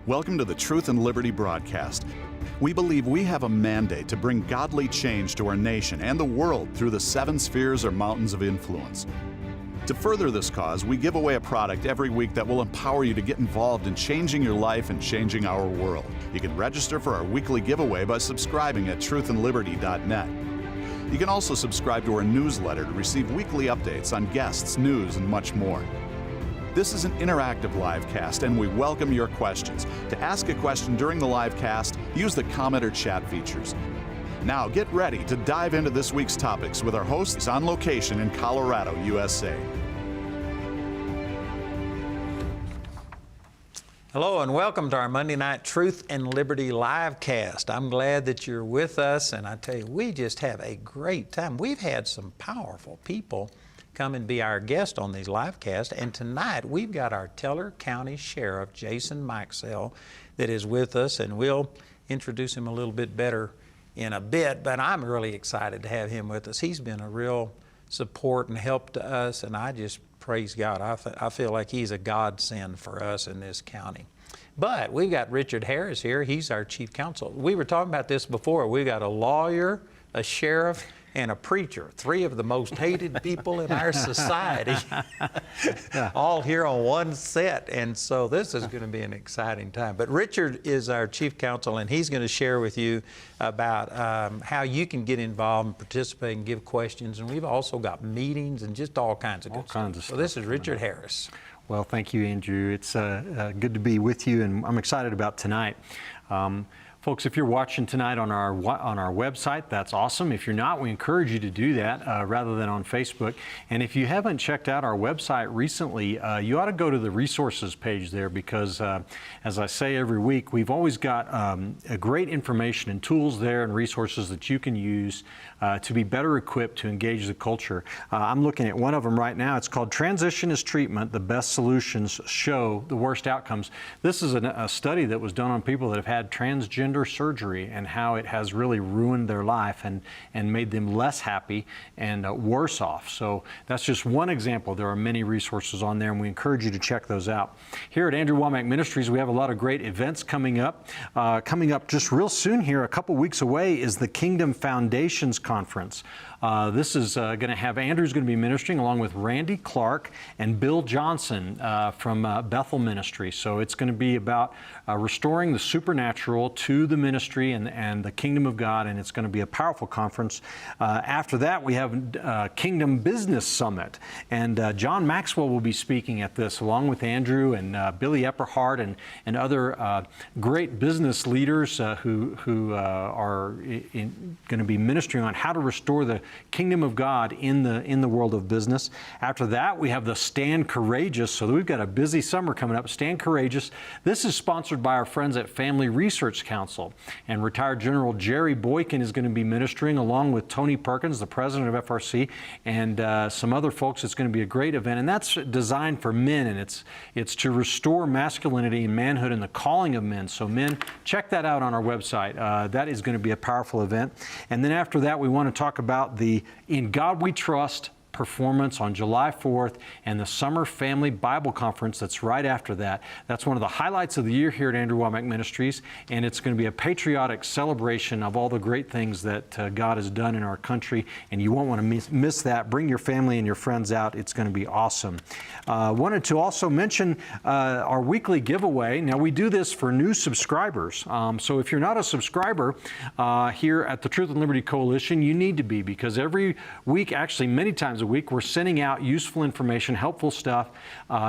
Welcome to the Truth and Liberty broadcast. We believe we have a mandate to bring godly change to our nation and the world through the 7 spheres or mountains of influence. To further this cause, we give away a product every week that will empower you to get involved in changing your life and changing our world. You can register for our weekly giveaway by subscribing at truthandliberty.net. You can also subscribe to our newsletter to receive weekly updates on guests, news, and much more. This is an interactive live cast, and we welcome your questions. To ask a question during the live cast, use the comment or chat features. Now get ready to dive into this week's topics with our hosts on location in Colorado, USA. Hello and welcome to our Monday Night Truth and Liberty live cast. I'm glad that you're with us, and I tell you, we just have a great time. We've had some powerful people come and be our guest on these live casts, and tonight we've got our Teller County Sheriff, Jason Mikesell, that is with us, and we'll introduce him a little bit better in a bit, but I'm really excited to have him with us. He's been a real support and help to us, and I just praise God. I feel like he's a godsend for us in this county. But we've got Richard Harris here. He's our chief counsel. We were talking about this before. We've got a lawyer, a sheriff, and a preacher, 3 of the most hated people in our society, all here on one set. And so this is going to be an exciting time. But Richard is our chief counsel, and he's going to share with you about how you can get involved and participate and give questions. And we've also got meetings and just all kinds of good stuff. So this is Richard Harris. Well, thank you, Andrew. It's good to be with you, and I'm excited about tonight. Folks, if you're watching tonight on our website, that's awesome. If you're not, we encourage you to do that rather than on Facebook. And if you haven't checked out our website recently, you ought to go to the resources page there because, as I say every week, we've always got a great information and tools there and resources that you can use to be better equipped to engage the culture. I'm looking at one of them right now. It's called Transition is Treatment, the Best Solutions Show the Worst Outcomes. This is a study that was done on people that have had transgender surgery and how it has really ruined their life and made them less happy and worse off. So that's just one example. There are many resources on there, and we encourage you to check those out. Here at Andrew Wommack Ministries, we have a lot of great events coming up. Coming up just real soon here, a couple weeks away, is the Kingdom Foundations Conference. This is going to have, Andrew's going to be ministering along with Randy Clark and Bill Johnson from Bethel Ministry. So it's going to be about restoring the supernatural to the ministry and the kingdom of God, and it's going to be a powerful conference. After that, we have Kingdom Business Summit, and John Maxwell will be speaking at this along with Andrew and Billy Epperhart and other great business leaders who are going to be ministering on how to restore the kingdom of God in the world of business. After that, we have the Stand Courageous. So we've got a busy summer coming up. Stand Courageous. This is sponsored by our friends at Family Research Council. And retired General Jerry Boykin is going to be ministering along with Tony Perkins, the president of FRC, and some other folks. It's going to be a great event. And that's designed for men, and it's to restore masculinity and manhood and the calling of men. So men, check that out on our website. That is going to be a powerful event. And then after that, we want to talk about the In God We Trust performance on July 4th and the Summer Family Bible Conference that's right after that. That's one of the highlights of the year here at Andrew Wommack Ministries, and it's going to be a patriotic celebration of all the great things that God has done in our country, and you won't want to miss that. Bring your family and your friends out. It's going to be awesome. Wanted to also mention our weekly giveaway. Now, we do this for new subscribers, so if you're not a subscriber here at the Truth and Liberty Coalition, you need to be, because every week, actually many times a week, we're sending out useful information, helpful stuff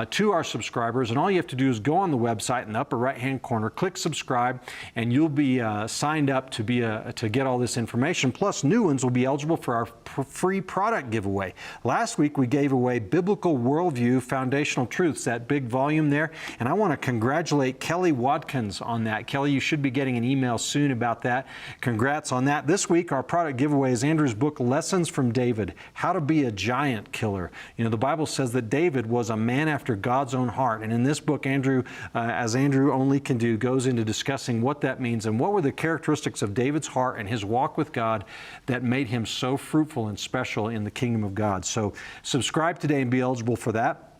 to our subscribers. And all you have to do is go on the website in the upper right-hand corner, click subscribe, and you'll be signed up to get all this information. Plus, new ones will be eligible for our free product giveaway. Last week, we gave away Biblical Worldview Foundational Truths, that big volume there. And I want to congratulate Kelly Watkins on that. Kelly, you should be getting an email soon about that. Congrats on that. This week, our product giveaway is Andrew's book, Lessons from David, How to Be a Giant Killer. You know, the Bible says that David was a man after God's own heart. And in this book, Andrew, as Andrew only can do, goes into discussing what that means and what were the characteristics of David's heart and his walk with God that made him so fruitful and special in the kingdom of God. So subscribe today and be eligible for that.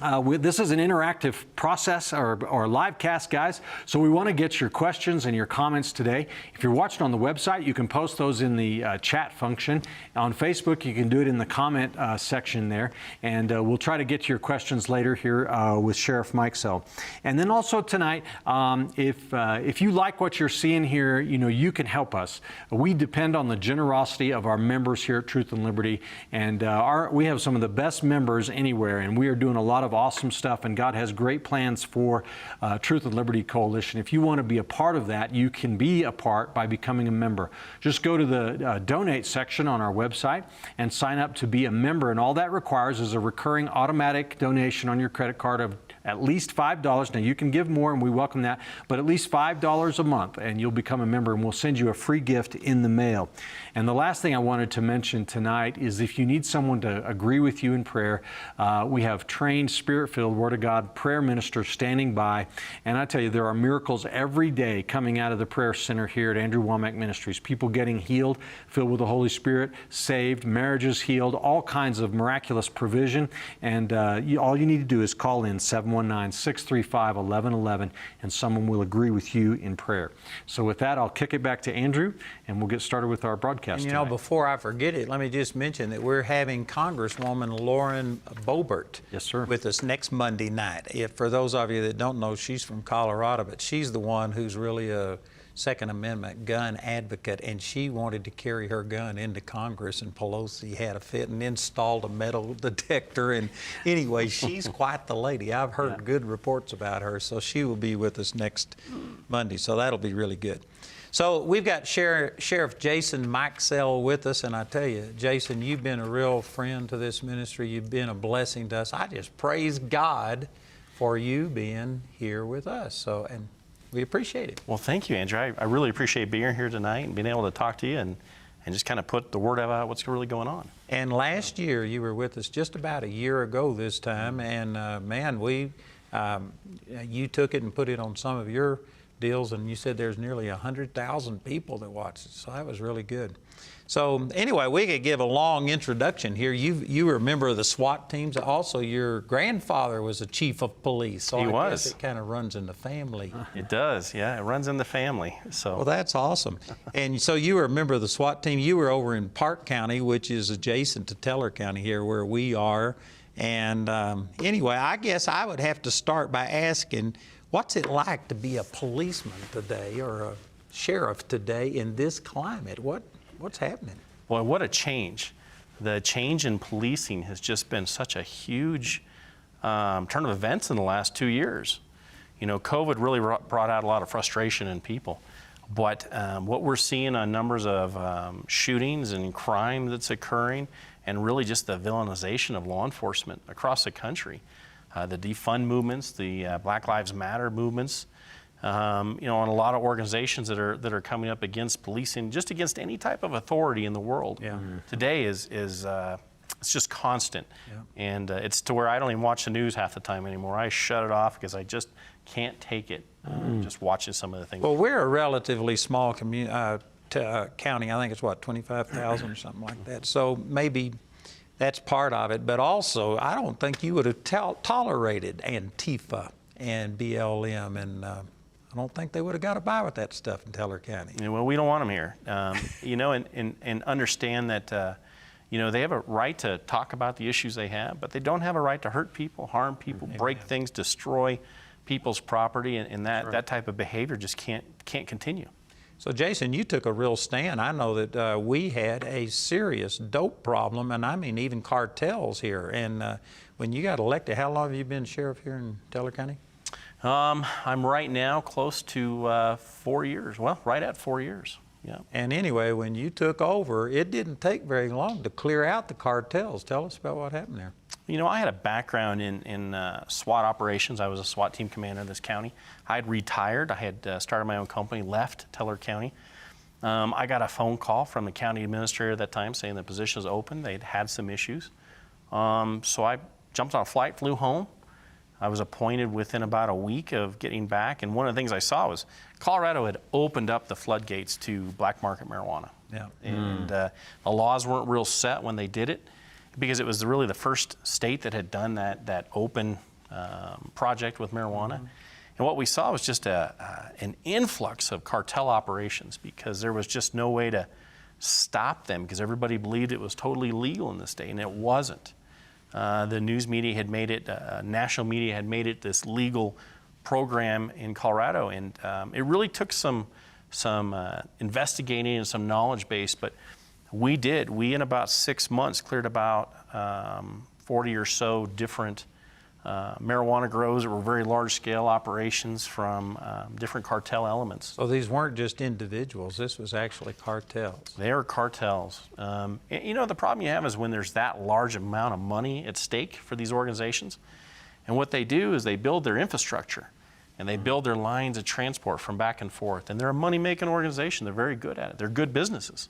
This is an interactive process or live cast, guys. So we want to get your questions and your comments today. If you're watching on the website, you can post those in the chat function. On Facebook, you can do it in the comment section there. And we'll try to get to your questions later here with Sheriff Mikesell. And then also tonight, if you like what you're seeing here, you can help us. We depend on the generosity of our members here at Truth and Liberty. And we have some of the best members anywhere. And we are doing a lot of awesome stuff, and God has great plans for Truth and Liberty Coalition. If you want to be a part of that, you can be a part by becoming a member. Just go to the donate section on our website and sign up to be a member, and all that requires is a recurring automatic donation on your credit card of at least $5. Now, you can give more, and we welcome that, but at least $5 a month, and you'll become a member, and we'll send you a free gift in the mail. And the last thing I wanted to mention tonight is if you need someone to agree with you in prayer, we have trained, Spirit-filled, Word of God prayer ministers standing by. And I tell you, there are miracles every day coming out of the prayer center here at Andrew Wommack Ministries. People getting healed, filled with the Holy Spirit, saved, marriages healed, all kinds of miraculous provision. And all you need to do is call in 719-635-1111, and someone will agree with you in prayer. So with that, I'll kick it back to Andrew, and we'll get started with our broadcast and tonight. before I forget it, let me just mention that we're having Congresswoman Lauren Boebert Yes, sir. with us next Monday night. For those of you that don't know, she's from Colorado, but she's the one who's really a Second Amendment gun advocate, and she wanted to carry her gun into Congress, and Pelosi had a fit and installed a metal detector. And anyway, she's quite the lady. I've heard good reports about her, so she will be with us next Monday, so that'll be really good. So we've got Sheriff Jason Mikesell with us, and I tell you, Jason, you've been a real friend to this ministry. You've been a blessing to us. I just praise God for you being here with us. And we appreciate it. Well, thank you, Andrew. I really appreciate being here tonight and being able to talk to you and just kind of put the word out about what's really going on. And last year, you were with us just about a year ago this time, and man, you took it and put it on some of your deals, and you said there's nearly 100,000 people that watched it, so that was really good. So anyway, we could give a long introduction here. You were a member of the SWAT teams. Also, your grandfather was a chief of police. So He I was. guess it kind of runs in the family. It does, yeah. It runs in the family. So. Well, that's awesome. And so you were a member of the SWAT team. You were over in Park County, which is adjacent to Teller County here where we are. And anyway, I guess I would have to start by asking, what's it like to be a policeman today or a sheriff today in this climate? What's happening? Boy, what a change. The change in policing has just been such a huge turn of events in the last 2 years. COVID really brought out a lot of frustration in people. But what we're seeing on numbers of shootings and crime that's occurring, and really just the villainization of law enforcement across the country, the defund movements, the Black Lives Matter movements, and a lot of organizations that are coming up against policing, just against any type of authority in the world. Yeah. Today is it's just constant, and it's to where I don't even watch the news half the time anymore. I shut it off because I just can't take it. Just watching some of the things. Well, we're a relatively small county. I think it's 25,000 or something like that. So maybe that's part of it. But also, I don't think you would have tolerated Antifa and BLM, and I don't think they would have got by with that stuff in Teller County. Well, we don't want them here. And understand that, they have a right to talk about the issues they have, but they don't have a right to hurt people, harm people, break things, destroy people's property, and that type of behavior just can't continue. So, Jason, you took a real stand. I know that we had a serious dope problem, and I mean even cartels here. And when you got elected, how long have you been sheriff here in Teller County? I'm right now close to 4 years. Well, right at 4 years. Yeah. And anyway, when you took over, it didn't take very long to clear out the cartels. Tell us about what happened there. I had a background in SWAT operations. I was a SWAT team commander in this county. I had retired. I had started my own company, left Teller County. I got a phone call from the county administrator at that time saying the position was open. They'd had some issues. So I jumped on a flight, flew home. I was appointed within about a week of getting back. And one of the things I saw was Colorado had opened up the floodgates to black market marijuana. Yeah. And the laws weren't real set when they did it, because it was really the first state that had done that open project with marijuana. And what we saw was just an influx of cartel operations because there was just no way to stop them because everybody believed it was totally legal in the state, and it wasn't. The news media had made it, national media had made it this legal program in Colorado, and it really took some investigating and some knowledge base, but we in about 6 months cleared about 40 or so different marijuana grows that were very large scale operations from different cartel elements. So these weren't just individuals, this was actually cartels. They are cartels. And, you know, the problem you have is when there's that large amount of money at stake for these organizations, and what they do is they build their infrastructure and they build their lines of transport from back and forth, and they're a money-making organization. They're very good at it. They're good businesses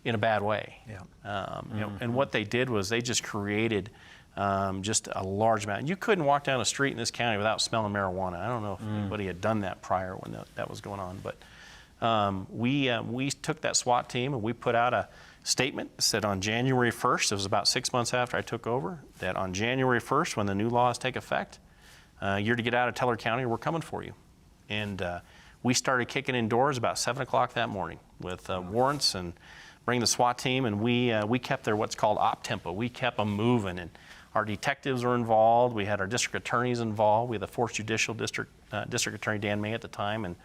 in a bad way. Yeah. You know, and what they did was they just created just a large amount. You couldn't walk down a street in this county without smelling marijuana. I don't know if anybody had done that prior when that was going on, but we took that SWAT team and we put out a statement that said on January 1st, it was about 6 months after I took over, that on January 1st, when the new laws take effect, you're to get out of Teller County, we're coming for you. And we started kicking in doors about 7 o'clock that morning with warrants and bring the SWAT team, and we kept their what's called op tempo. We kept them moving, and our detectives were involved. We had our district attorneys involved. We had the 4th Judicial District Attorney Dan May at the time,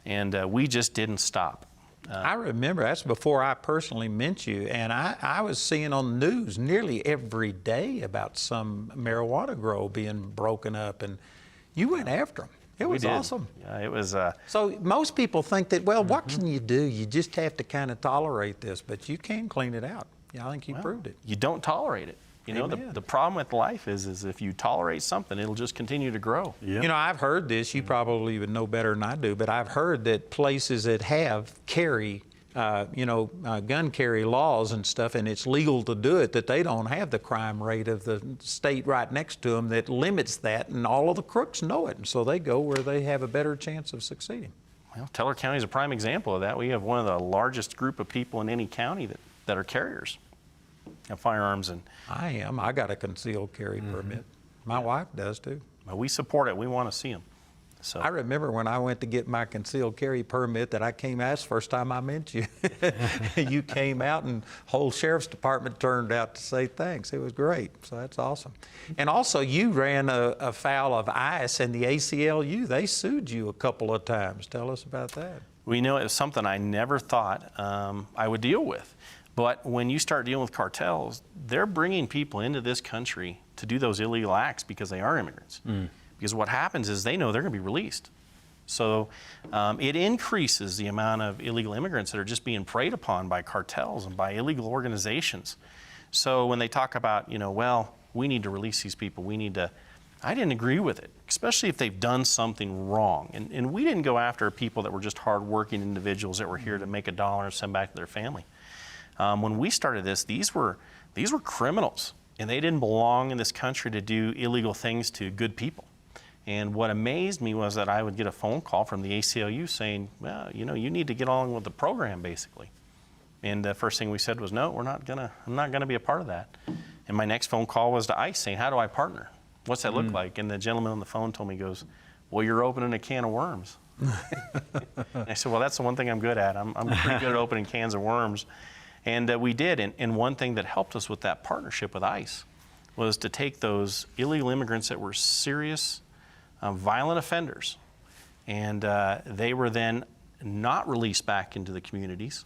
and we just didn't stop. I remember, that's before I personally met you, and I was seeing on the news nearly every day about some marijuana grow being broken up, and you went after them. It was awesome. Yeah, it was. So most people think that, well, what can you do? You just have to kind of tolerate this, but you can clean it out. Yeah, I think you proved it. You don't tolerate it. You know, the problem with life is if you tolerate something, it'll just continue to grow. Yeah. You know, I've heard this, you probably would know better than I do, but I've heard that places that have gun carry laws and stuff, and it's legal to do it, that they don't have the crime rate of the state right next to them that limits that, and all of the crooks know it, and so they go where they have a better chance of succeeding. Well, Teller County is a prime example of that. We have one of the largest group of people in any county that are carriers of firearms. And I got a concealed carry permit. My wife does too. we support it. We want to see them. So I remember when I went to get my concealed carry permit that I came out, first time I met you. You came out and whole sheriff's department turned out to say thanks. It was great, so that's awesome. And also you ran afoul of ICE and the ACLU. They sued you a couple of times. Tell us about that. We know it was something I never thought I would deal with. But when you start dealing with cartels, they're bringing people into this country to do those illegal acts because they are immigrants. Because what happens is they know they're going to be released. So it increases the amount of illegal immigrants that are just being preyed upon by cartels and by illegal organizations. So when they talk about, well, we need to release these people, I didn't agree with it, especially if they've done something wrong. And we didn't go after people that were just hardworking individuals that were here to make $1 and send back to their family. When we started this, these were criminals, and they didn't belong in this country to do illegal things to good people. And what amazed me was that I would get a phone call from the ACLU saying, well, you need to get on with the program, basically. And the first thing we said was, no, I'm not gonna be a part of that. And my next phone call was to ICE saying, how do I partner? What's that look like? And the gentleman on the phone told me, he goes, well, you're opening a can of worms. I said, well, that's the one thing I'm good at. I'm pretty good at opening cans of worms. And we did. And one thing that helped us with that partnership with ICE was to take those illegal immigrants that were serious, violent offenders, and they were then not released back into the communities.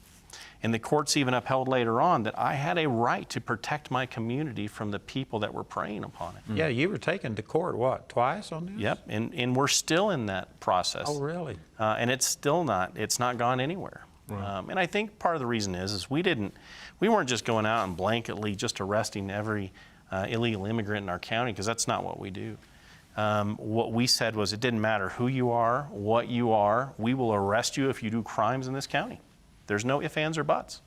And the courts even upheld later on that I had a right to protect my community from the people that were preying upon it. Yeah, you were taken to court, what, twice on this? Yep, and we're still in that process. Oh, really? And it's not gone anywhere. Right. And I think part of the reason is we weren't just going out and blanketly just arresting every illegal immigrant in our county, because that's not what we do. What we said was it didn't matter who you are, what you are, we will arrest you if you do crimes in this county. There's no ifs, ands, or buts.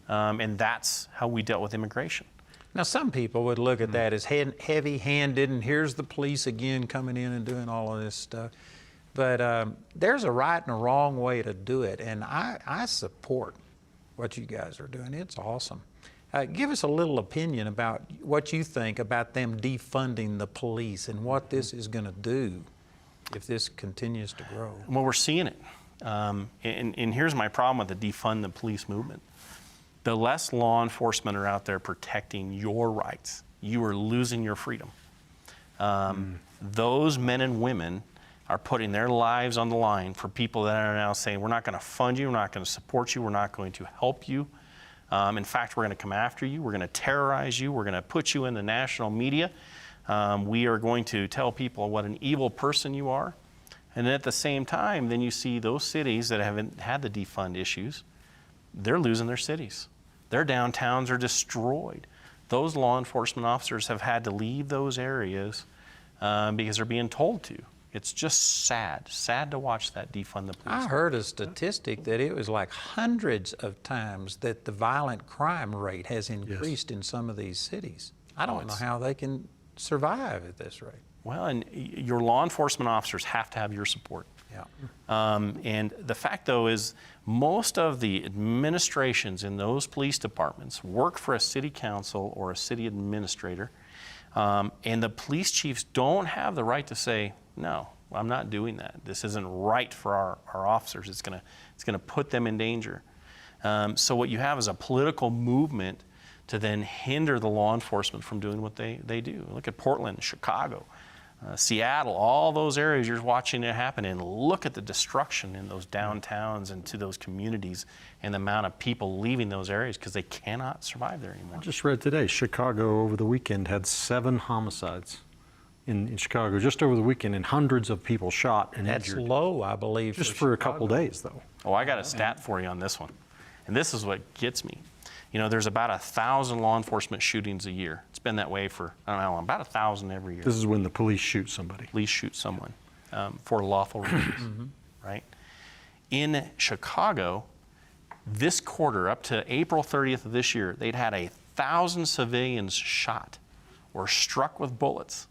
And that's how we dealt with immigration. Now, some people would look at that as heavy-handed, and here's the police again coming in and doing all of this stuff. But there's a right and a wrong way to do it, and I support what you guys are doing. It's awesome. Give us a little opinion about what you think about them defunding the police and what this is going to do if this continues to grow. Well, we're seeing it. And here's my problem with the defund the police movement. The less law enforcement are out there protecting your rights, you are losing your freedom. Those men and women are putting their lives on the line for people that are now saying, we're not going to fund you, we're not going to support you, we're not going to help you. In fact, we're going to come after you, we're going to terrorize you, we're going to put you in the national media. We are going to tell people what an evil person you are. And at the same time, then you see those cities that haven't had the defund issues, they're losing their cities. Their downtowns are destroyed. Those law enforcement officers have had to leave those areas because they're being told to. It's just sad to watch that defund the police. I heard a statistic that it was like hundreds of times that the violent crime rate has increased in some of these cities. I don't know how they can survive at this rate. Well, and your law enforcement officers have to have your support. Yeah. And the fact, though, is most of the administrations in those police departments work for a city council or a city administrator, and the police chiefs don't have the right to say, no, I'm not doing that. This isn't right for our officers. It's gonna put them in danger. So what you have is a political movement to then hinder the law enforcement from doing what they do. Look at Portland, Chicago, Seattle, all those areas you're watching it happen, and look at the destruction in those downtowns and to those communities and the amount of people leaving those areas because they cannot survive there anymore. I just read today, Chicago over the weekend had 7 homicides in Chicago just over the weekend, and hundreds of people shot and injured. That's low, I believe. Just for a couple days, though. Oh, I got a stat for you on this one. And this is what gets me. You know, there's about 1,000 law enforcement shootings a year. It's been that way for, I don't know how long, about 1,000 every year. This is when the police shoot somebody. Police shoot someone for lawful reasons, right? In Chicago, this quarter, up to April 30th of this year, they'd had 1,000 civilians shot or struck with bullets.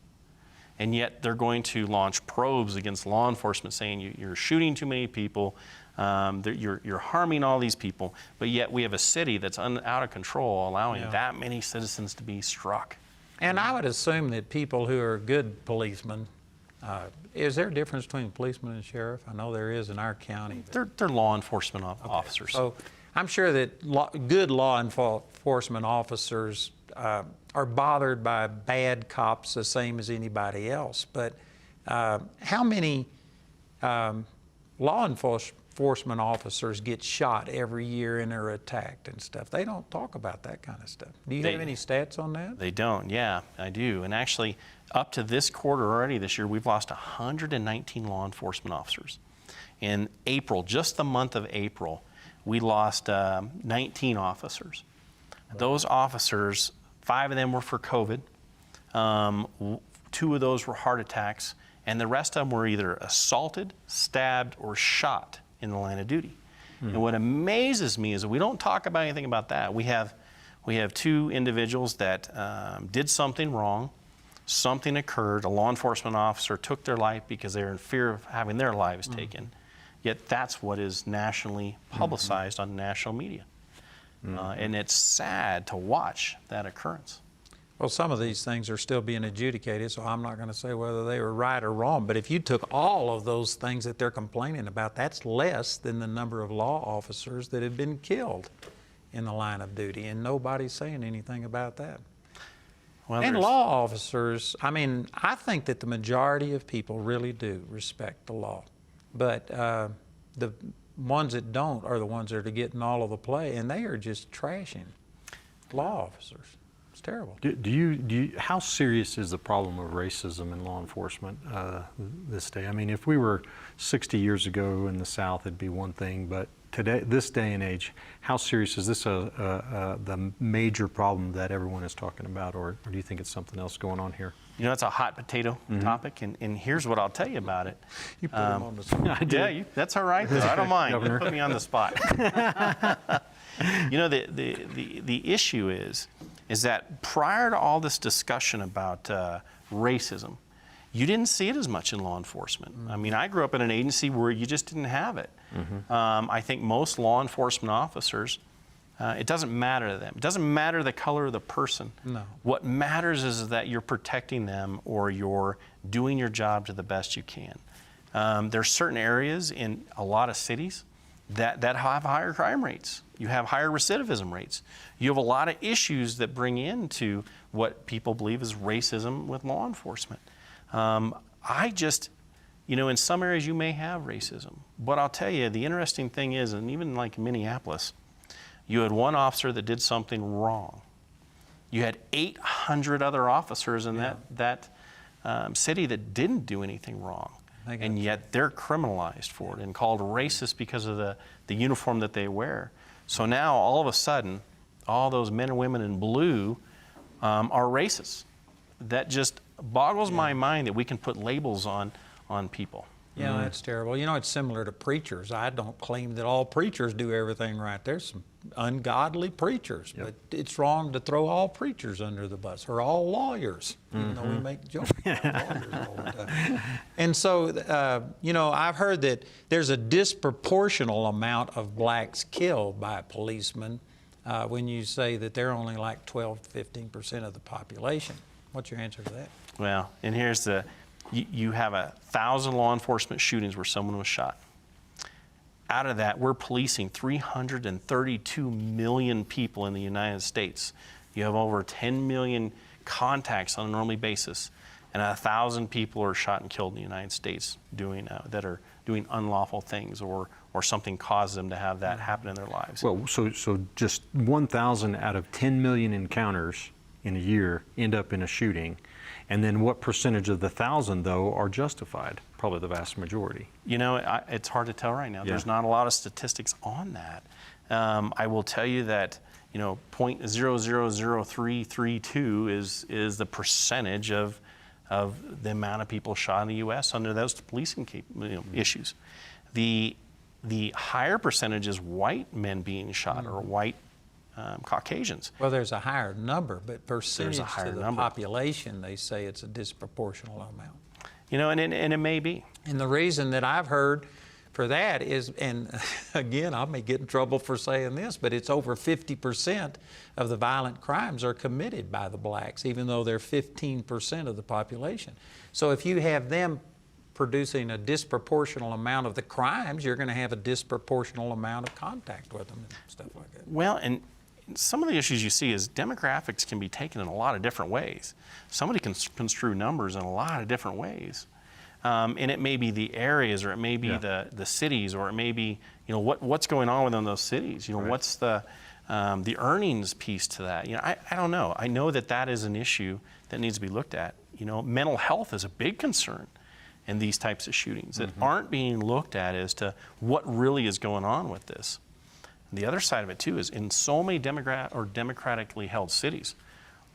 And yet they're going to launch probes against law enforcement saying you're shooting too many people, you're harming all these people, but yet we have a city that's out of control allowing that many citizens to be struck. And I would assume that people who are good policemen, is there a difference between a policeman and a sheriff? I know there is in our county. They're law enforcement officers. So I'm sure that good law enforcement officers are bothered by bad cops the same as anybody else. But how many law enforcement officers get shot every year and are attacked and stuff? They don't talk about that kind of stuff. Do you have any stats on that? They don't, yeah, I do. And actually, up to this quarter already this year, we've lost 119 law enforcement officers. In April, just the month of April, we lost 19 officers. Wow. Those officers, 5 of them were for COVID, 2 of those were heart attacks, and the rest of them were either assaulted, stabbed, or shot in the line of duty. And what amazes me is that we don't talk about anything about that. We have 2 individuals that did something wrong, something occurred, a law enforcement officer took their life because they were in fear of having their lives taken. Yet that's what is nationally publicized on national media. And it's sad to watch that occurrence. Well, some of these things are still being adjudicated, so I'm not going to say whether they were right or wrong. But if you took all of those things that they're complaining about, that's less than the number of law officers that have been killed in the line of duty, and nobody's saying anything about that. Well, and law officers, I mean, I think that the majority of people really do respect the law. But the ones that don't are the ones that are getting all of the play, and they are just trashing law officers. It's terrible. How serious is the problem of racism in law enforcement this day? I mean, if we were 60 years ago in the South, it'd be one thing, but today, this day and age, how serious is this the major problem that everyone is talking about, or do you think it's something else going on here? You know, it's a hot potato topic, and here's what I'll tell you about it. You put them on the spot. Yeah, that's all right, though. I don't mind. You put me on the spot. You know, the issue is that prior to all this discussion about racism, you didn't see it as much in law enforcement. I mean, I grew up in an agency where you just didn't have it. I think most law enforcement officers It doesn't matter to them. It doesn't matter the color of the person. No. What matters is that you're protecting them or you're doing your job to the best you can. There's certain areas in a lot of cities that have higher crime rates. You have higher recidivism rates. You have a lot of issues that bring into what people believe is racism with law enforcement. In some areas you may have racism, but I'll tell you, the interesting thing is, and even like Minneapolis, you had one officer that did something wrong. You had 800 other officers in that city that didn't do anything wrong. And yet they're criminalized for it and called racist because of the uniform that they wear. So now all of a sudden, all those men and women in blue are racist. That just boggles my mind that we can put labels on people. Yeah, that's terrible. You know, it's similar to preachers. I don't claim that all preachers do everything right. There's some ungodly preachers, but it's wrong to throw all preachers under the bus, or all lawyers, even though we make jokes about lawyers all the time. And so, I've heard that there's a disproportional amount of blacks killed by policemen when you say that they're only like 12 to 15% of the population. What's your answer to that? Well, and here's you have 1,000 law enforcement shootings where someone was shot. Out of that, we're policing 332 million people in the United States. You have over 10 million contacts on a normal basis, and 1,000 people are shot and killed in the United States that are doing unlawful things, or something caused them to have that happen in their lives. Well, so just 1,000 out of 10 million encounters in a year end up in a shooting. And then what percentage of the 1,000, though, are justified? Probably the vast majority. It's hard to tell right now. There's not a lot of statistics on that. I will tell you that, 0.000332 is the percentage of the amount of people shot in the U.S. under those policing issues. The higher percentage is white men being shot, or white Caucasians. Well, there's a higher number, but percentage to the number. Population, they say it's a disproportional amount. And it may be. And the reason that I've heard for that is, and again, I may get in trouble for saying this, but it's over 50% of the violent crimes are committed by the blacks, even though they're 15% of the population. So if you have them producing a disproportional amount of the crimes, you're going to have a disproportional amount of contact with them and stuff like that. Well, and some of the issues you see is demographics can be taken in a lot of different ways. Somebody can construe numbers in a lot of different ways. And it may be the areas, or it may be the cities, or it may be, what's going on within those cities. What's the earnings piece to that? I don't know. I know that is an issue that needs to be looked at. Mental health is a big concern in these types of shootings that aren't being looked at as to what really is going on with this. The other side of it too is, in so many democratically held cities,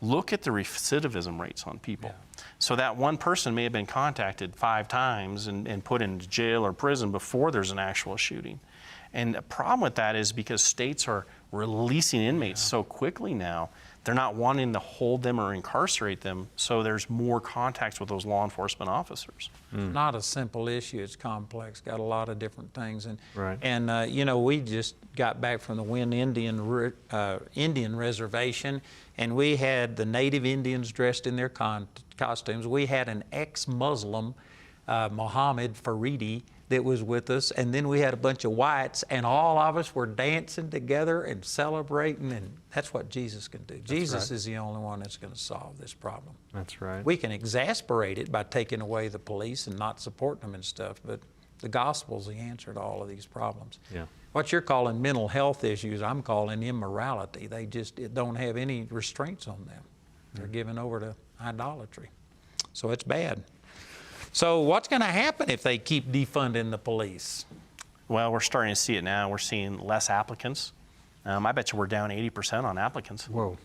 look at the recidivism rates on people. So that one person may have been contacted 5 times and put into jail or prison before there's an actual shooting. And the problem with that is because states are releasing inmates so quickly now, they're not wanting to hold them or incarcerate them, so there's more contacts with those law enforcement officers. Not a simple issue. It's complex. Got a lot of different things. And Right. we just got back from the Winn Indian reservation, and we had the native Indians dressed in their costumes. We had an ex-Muslim, Mohammed Faridi, that was with us, and then we had a bunch of whites, and all of us were dancing together and celebrating, and that's what Jesus can do. Jesus is the only one that's going to solve this problem. That's right. We can exasperate it by taking away the police and not supporting them and stuff, but the gospel's the answer to all of these problems. Yeah. What you're calling mental health issues, I'm calling immorality. They just don't have any restraints on them. They're given over to idolatry. So it's bad. So what's going to happen if they keep defunding the police? Well, we're starting to see it now. We're seeing less applicants. I bet you we're down 80% on applicants. Whoa.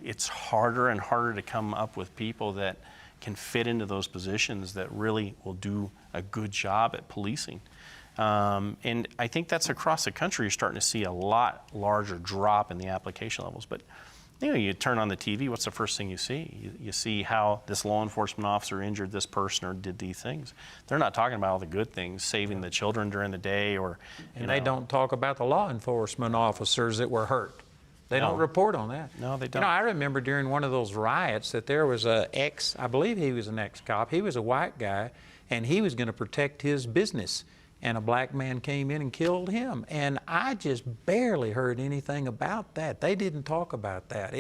It's harder and harder to come up with people that can fit into those positions that really will do a good job at policing. And I think that's across the country. You're starting to see a lot larger drop in the application levels. But You know, you turn on the TV, what's the first thing you see? You see how this law enforcement officer injured this person or did these things. They're not talking about all the good things, saving the children during the day or, And they don't talk about the law enforcement officers that were hurt. They don't report on that. No, they don't. You know, I remember during one of those riots that there was I believe he was an ex-cop. He was a white guy, and he was going to protect his business. And a black man came in and killed him. And I just barely heard anything about that. They didn't talk about that.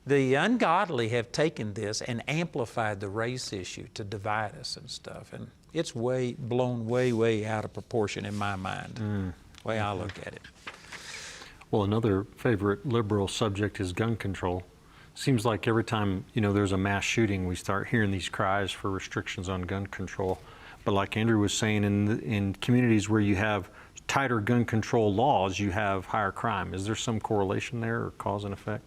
The ungodly have taken this and amplified the race issue to divide us and stuff. And it's blown way out of proportion in my mind, the way I look at it. Well, another favorite liberal subject is gun control. Seems like every time, you know, there's a mass shooting, we start hearing these cries for restrictions on gun control. But like Andrew was saying, in communities where you have tighter gun control laws, you have higher crime. Is there some correlation there or cause and effect?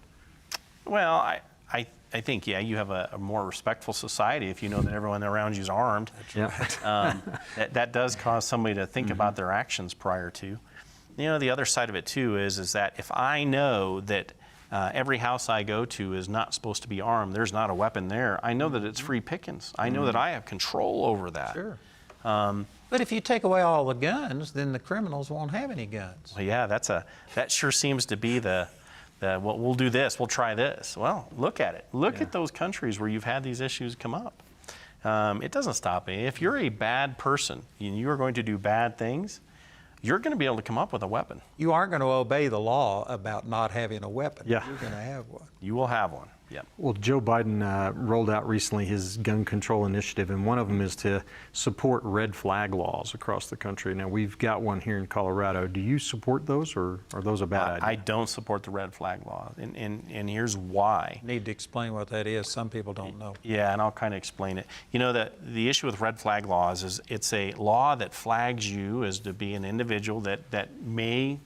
Well, I think, yeah, you have a more respectful society if you know that everyone around you is armed. That's right. That does cause somebody to think about their actions prior to. You know, the other side of it too is that if I know that every house I go to is not supposed to be armed, there's not a weapon there, I know that it's free pickings. I know that I have control over that. Sure. But if you take away all the guns, then the criminals won't have any guns. Well, yeah, that sure seems to be well, we'll do this, we'll try this. Well, look at it. Look at those countries where you've had these issues come up. It doesn't stop me. If you're a bad person and you are going to do bad things, you're going to be able to come up with a weapon. You aren't going to obey the law about not having a weapon. Yeah. You're going to have one. You will have one. Yep. Well, Joe Biden rolled out recently his gun control initiative, and one of them is to support red flag laws across the country. Now, we've got one here in Colorado. Do you support those, or are those a bad idea? I don't support the red flag law, and here's why. Need to explain what that is. Some people don't know. Yeah, and I'll kind of explain it. You know, the issue with red flag laws is it's a law that flags you as to be an individual that may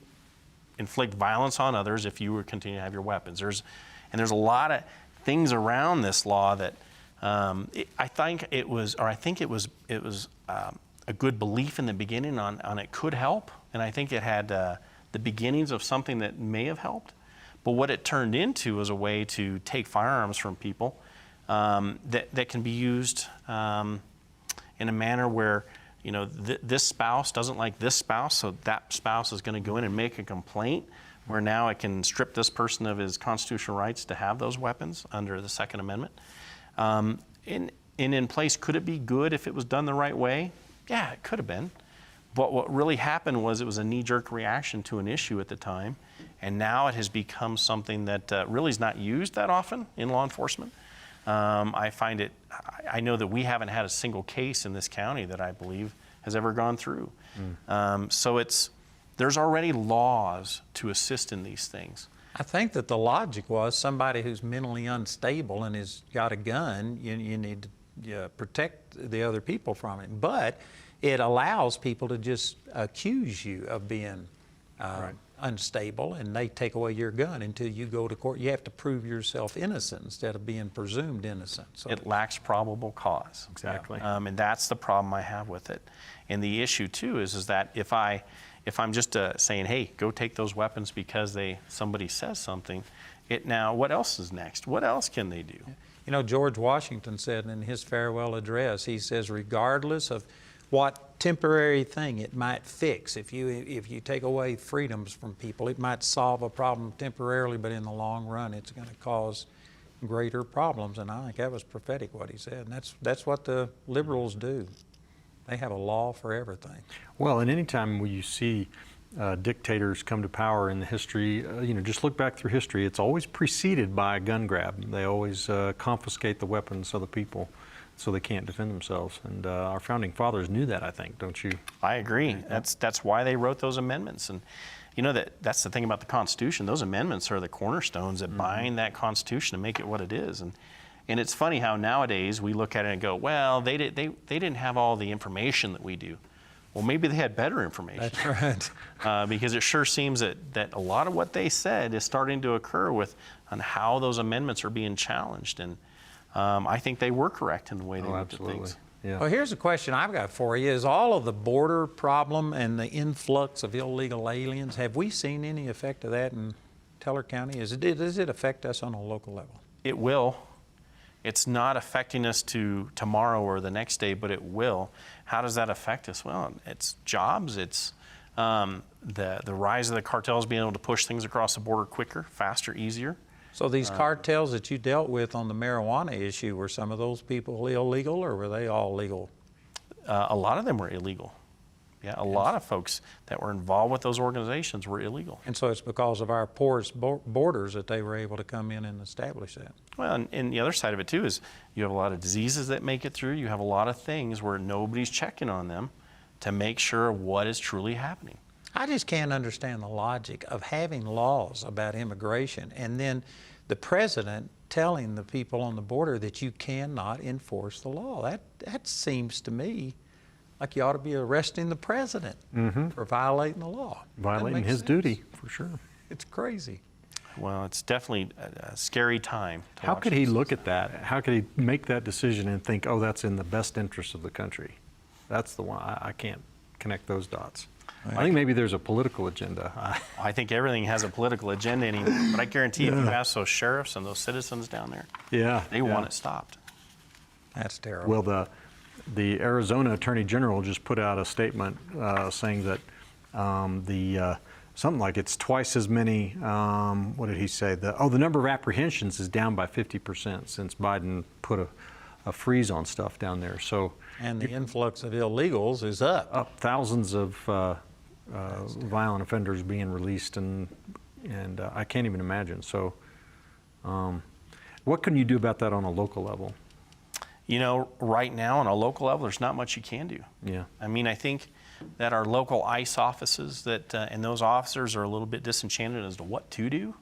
inflict violence on others if you were continue to have your weapons. There's a lot of things around this law that I think it was a good belief in the beginning on it could help, and I think it had the beginnings of something that may have helped. But what it turned into was a way to take firearms from people that can be used in a manner where, you know, this spouse doesn't like this spouse, so that spouse is going to go in and make a complaint, where now it can strip this person of his constitutional rights to have those weapons under the Second Amendment. In place, could it be good if it was done the right way? Yeah, it could have been. But what really happened was it was a knee-jerk reaction to an issue at the time, and now it has become something that really is not used that often in law enforcement. I know that we haven't had a single case in this county that I believe has ever gone through. So there's already laws to assist in these things. I think that the logic was somebody who's mentally unstable and has got a gun, you need to protect the other people from it. But it allows people to just accuse you of being unstable, and they take away your gun until you go to court. You have to prove yourself innocent instead of being presumed innocent. So it lacks probable cause. Exactly. And that's the problem I have with it. And the issue too is that if I'm just saying, hey, go take those weapons because somebody says something, now what else is next? What else can they do? You know, George Washington said in his farewell address, he says, regardless of what temporary thing it might fix, if you take away freedoms from people, it might solve a problem temporarily, but in the long run, it's going to cause greater problems. And I think that was prophetic what he said. And that's what the liberals do. They have a law for everything. Well, and anytime you see dictators come to power in the history, just look back through history, it's always preceded by a gun grab. They always confiscate the weapons of the people so they can't defend themselves. And our founding fathers knew that, I think, don't you? I agree. That's why they wrote those amendments. And you know, that's the thing about the Constitution. Those amendments are the cornerstones that bind that Constitution and make it what it is. And it's funny how nowadays we look at it and go, well, they didn't have all the information that we do. Well, maybe they had better information. That's right. Because it sure seems that a lot of what they said is starting to occur on how those amendments are being challenged. And I think they were correct in the way they looked at things. Yeah. Well, here's a question I've got for you. Is all of the border problem and the influx of illegal aliens, have we seen any effect of that in Teller County? Does it affect us on a local level? It will. It's not affecting us to tomorrow or the next day, but it will. How does that affect us? Well, it's jobs. It's the rise of the cartels being able to push things across the border quicker, faster, easier. So these cartels that you dealt with on the marijuana issue, were some of those people illegal, or were they all legal? A lot of them were illegal. Yeah, a lot of folks that were involved with those organizations were illegal. And so it's because of our porous borders that they were able to come in and establish that. Well, and the other side of it too is you have a lot of diseases that make it through. You have a lot of things where nobody's checking on them to make sure what is truly happening. I just can't understand the logic of having laws about immigration and then the president telling the people on the border that you cannot enforce the law. That seems to me like you ought to be arresting the president for violating the law. Violating his duty, for sure. It's crazy. Well, it's definitely a scary time. How could he look at that? How could he make that decision and think, oh, that's in the best interest of the country? That's the one. I can't connect those dots. I think maybe there's a political agenda. I think everything has a political agenda anymore, but I guarantee if you ask those sheriffs and those citizens down there, they want it stopped. That's terrible. Well, the Arizona Attorney General just put out a statement saying that something like it's twice as many, what did he say? The number of apprehensions is down by 50% since Biden put a freeze on stuff down there. So, and the influx of illegals is up. Thousands of violent offenders being released, and I can't even imagine. So what can you do about that on a local level? You know, right now on a local level, there's not much you can do. Yeah. I mean, I think that our local ICE offices and those officers are a little bit disenchanted as to what to do.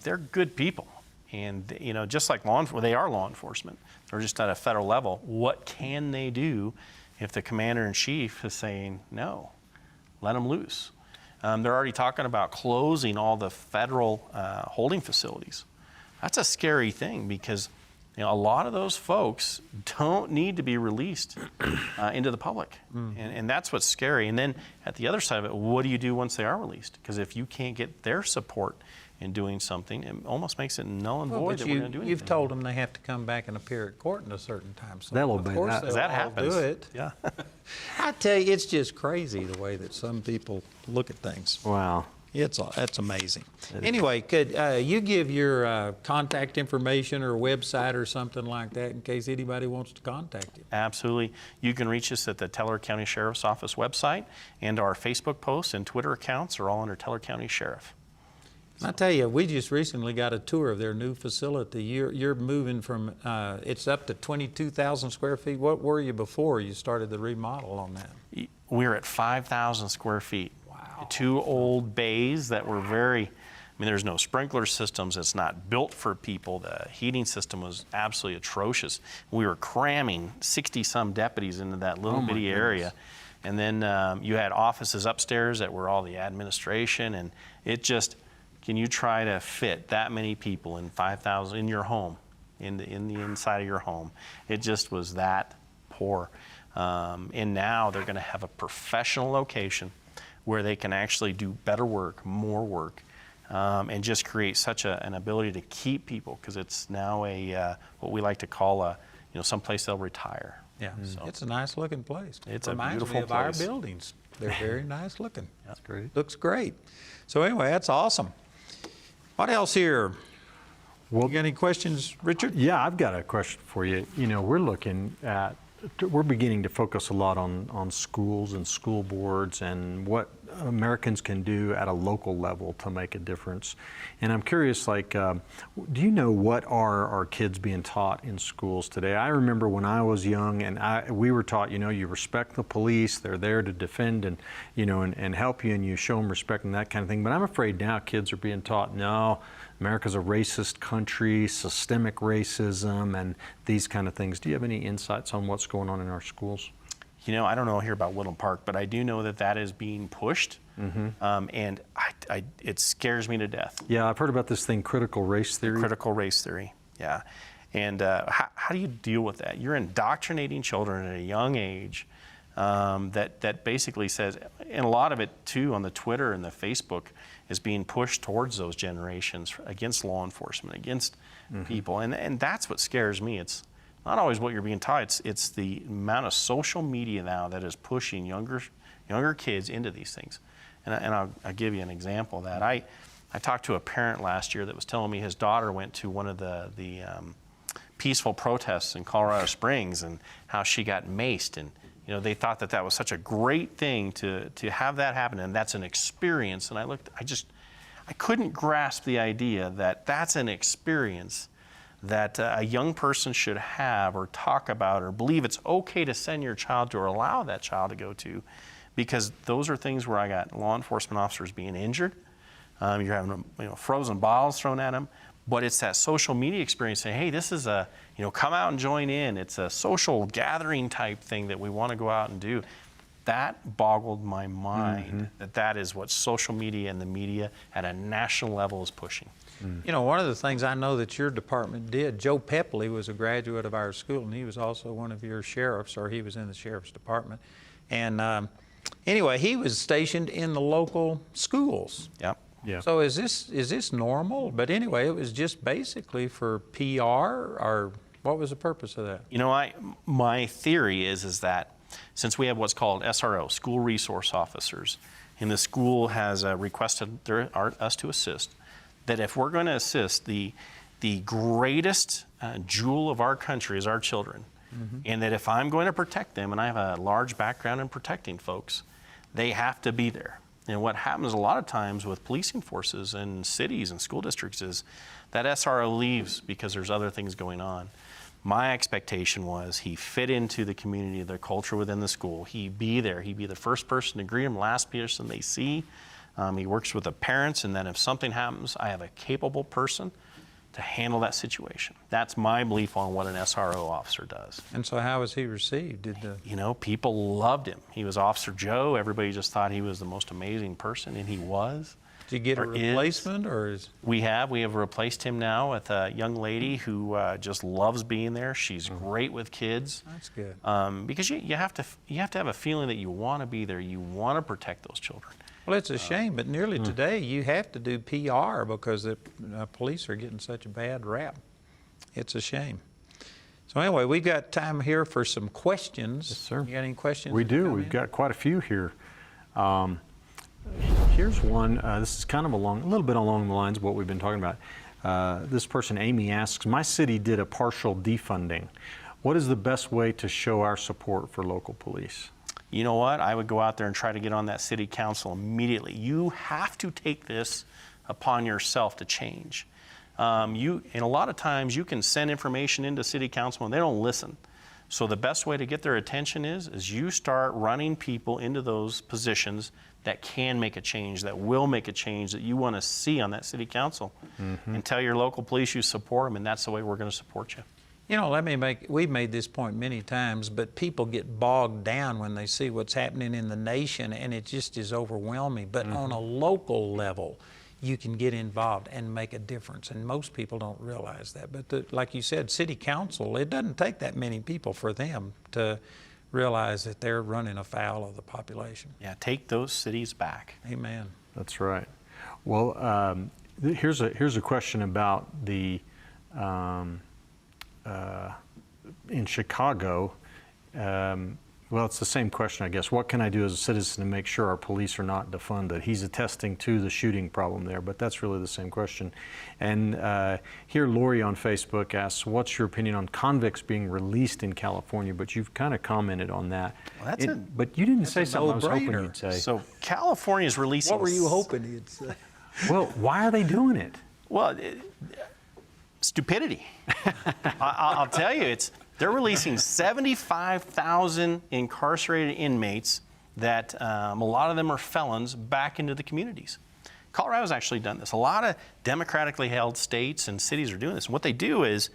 They're good people. And, you know, just like they are law enforcement. They're just at a federal level. What can they do if the commander-in-chief is saying, no, let them loose? They're already talking about closing all the federal holding facilities. That's a scary thing because, you know, a lot of those folks don't need to be released into the public. And that's what's scary. And then at the other side of it, what do you do once they are released? Because if you can't get their support in doing something, it almost makes it null and void that we're going to do anything. You've told them they have to come back and appear at court in a certain time. So They'll obey that. They'll that happens. do it. Yeah. I tell you, it's just crazy the way that some people look at things. Wow. That's amazing. Anyway, could you give your contact information or website or something like that in case anybody wants to contact you? Absolutely. You can reach us at the Teller County Sheriff's Office website, and our Facebook posts and Twitter accounts are all under Teller County Sheriff. I tell you, we just recently got a tour of their new facility. You're moving from, it's up to 22,000 square feet. What were you before you started the remodel on that? We're at 5,000 square feet. Wow. 2 old bays that were there's no sprinkler systems. It's not built for people. The heating system was absolutely atrocious. We were cramming 60-some deputies into that little bitty area. And then you had offices upstairs that were all the administration, and it just, can you try to fit that many people in 5,000 in your home, in the inside of your home? It just was that poor. And now they're going to have a professional location where they can actually do better work, more work, and just create such an ability to keep people, because it's now what we like to call some place they'll retire. Yeah, so it's a nice looking place. It's a beautiful place. Reminds me of our buildings. They're very nice looking. That's great. Looks great. So anyway, that's awesome. What else here? Well, you got any questions, Richard? Yeah, I've got a question for you. You know, we're beginning to focus a lot on schools and school boards and what Americans can do at a local level to make a difference. And I'm curious, do you know what are our kids being taught in schools today? I remember when I was young and we were taught, you respect the police, they're there to defend and, and help you, and you show them respect and that kind of thing. But I'm afraid now kids are being taught, no, America's a racist country, systemic racism, and these kind of things. Do you have any insights on what's going on in our schools? I don't know here about Woodland Park, but I do know that is being pushed, and it scares me to death. Yeah, I've heard about this thing, critical race theory. Critical race theory, yeah. And how do you deal with that? You're indoctrinating children at a young age that basically says, and a lot of it too on the Twitter and the Facebook is being pushed towards those generations against law enforcement, against people, and that's what scares me. It's not always what you're being taught. It's the amount of social media now that is pushing younger kids into these things. And I'll give you an example of that. I talked to a parent last year that was telling me his daughter went to one of the peaceful protests in Colorado Springs and how she got maced, and they thought that was such a great thing to have that happen, and that's an experience. And I couldn't grasp the idea that that's an experience that a young person should have or talk about or believe it's okay to send your child to or allow that child to go to, because those are things where I got law enforcement officers being injured. You're having frozen bottles thrown at them. But it's that social media experience saying, hey, this is come out and join in. It's a social gathering type thing that we want to go out and do. That boggled my mind that is what social media and the media at a national level is pushing. One of the things I know that your department did, Joe Pepley was a graduate of our school, and he was also one of your sheriffs, or he was in the sheriff's department. And anyway, he was stationed in the local schools. Yep. Yeah. So is this normal? But anyway, it was just basically for PR, or what was the purpose of that? My theory is that since we have what's called SRO, school resource officers, and the school has requested us to assist, that if we're going to assist, the greatest jewel of our country is our children, and that if I'm going to protect them, and I have a large background in protecting folks, they have to be there. And what happens a lot of times with policing forces and cities and school districts is that SRO leaves because there's other things going on. My expectation was he fit into the community, the culture within the school. He'd be there. He'd be the first person to greet them, last person they see. He works with the parents, and then if something happens, I have a capable person to handle that situation. That's my belief on what an SRO officer does. And so how was he received? People loved him. He was Officer Joe. Everybody just thought he was the most amazing person, and he was. Did you get a replacement, We have replaced him now with a young lady who just loves being there. She's great with kids. That's good. Because you have to have a feeling that you want to be there. You want to protect those children. Well, it's a shame, but nearly today you have to do PR because the police are getting such a bad rap. It's a shame. So anyway, we've got time here for some questions. Yes, sir. You got any questions? We do. We've got quite a few here. Here's one. This is kind of a little bit along the lines of what we've been talking about. This person, Amy, asks, my city did a partial defunding. What is the best way to show our support for local police? You know what? I would go out there and try to get on that city council immediately. You have to take this upon yourself to change. And a lot of times you can send information into city council and they don't listen. So the best way to get their attention is you start running people into those positions that can make a change, that will make a change, that you want to see on that city council. And tell your local police you support them, and that's the way we're going to support you. We've made this point many times, but people get bogged down when they see what's happening in the nation, and it just is overwhelming. But on a local level, you can get involved and make a difference, and most people don't realize that. But like you said, city council, it doesn't take that many people for them to realize that they're running afoul of the population. Yeah, take those cities back. Amen. That's right. Well, here's a question about the in Chicago. Well, it's the same question, I guess. What can I do as a citizen to make sure our police are not defunded? He's attesting to the shooting problem there, but that's really the same question. And here, Lori on Facebook asks, what's your opinion on convicts being released in California? But you've kind of commented on that. Well, but you didn't say something I was hoping you'd say. So California's releasing... What were you hoping you'd say? Well, why are they doing it? Well, stupidity. I'll tell you, they're releasing 75,000 incarcerated inmates that a lot of them are felons back into the communities. Colorado's actually done this. A lot of democratically held states and cities are doing this. And what they do is